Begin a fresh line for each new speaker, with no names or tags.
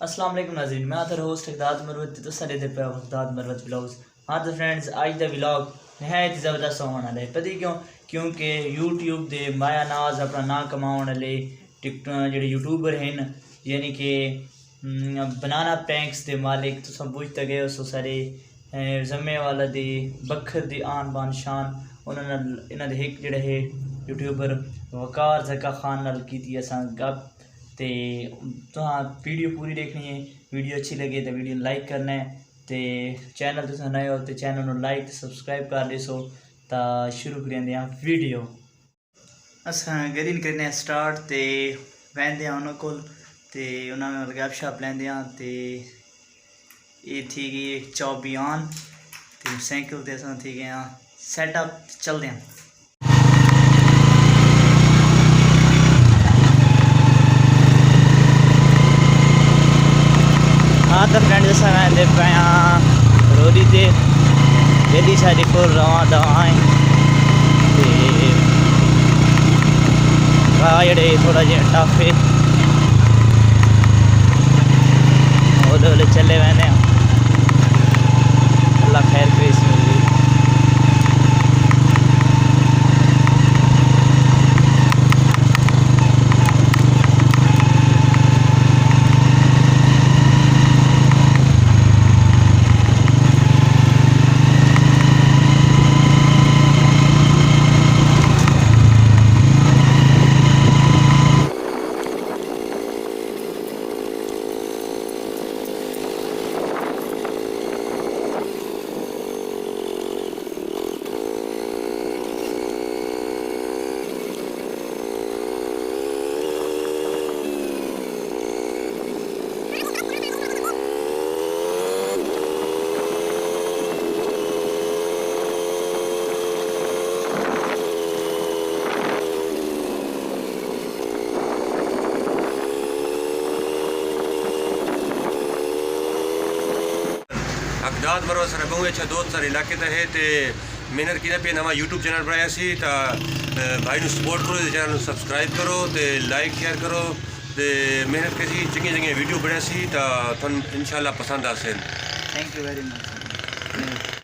السلام علیکم ناظرین، میں آتا ہوسٹ اقداد مروت تو سارے دے پہ اقداد مروت ولاگز. ہاں تو فرینڈز، آج دا ولاگ نہایت زبردست ہونے والا ہے. پتہ کیونکہ یوٹیوب دے مایا ناز اپنا نام کماؤن والے جڑے یوٹیوبر ہیں، یعنی کہ بنانا پینکس دے مالک تو سب بوجھتے گئے اس سارے زمے والا دی بکھر دی آن بان شان انہوں نے ایک جڑے ہے یوٹیوبر وقار زکا خان نال کی اساں گپ. تے تہاں ویڈیو پوری دیکھنی ہے. ویڈیو اچھی لگے تو ویڈیو لائک کرنا ہے. تے چینل تساں نئے ہو تو چینل نو لائک تے سبسکرائب کر لیسو. تا شروع کریندے ہاں ویڈیو. اساں گرین کرنے سٹارٹ تے ویندے ہاں انہاں کول تے انہاں نال گپ شپ لیندے ہاں. تے یہ تھی گئی ایک چوبی آن تے سائیکل تے اساں تھی گئے ہاں سیٹ اپ. چلدے ہاں. ہاں تو فرینڈ جیسا میں پہ روڈی تے جلدی ساری کو رواں دوائیں راہ جڑے تھوڑا جہا ٹف ہے وہ چلے وینے. اللہ خیر کرے اس میں بھی.
اقداد مرو سر بہو اچھا دوست سارے علاقے تے ہے تے محنت کی نہ پہ نواں یوٹیوب چینل بنایا سی. تا بھائی نو سپورٹ کرو, چینل سبسکرائب کرو تے لائک شیئر کرو تے محنت کسی چنگی چنگی ویڈیو بنایا سی تا تھن انشاءاللہ پسند آسن.
Thank you very much.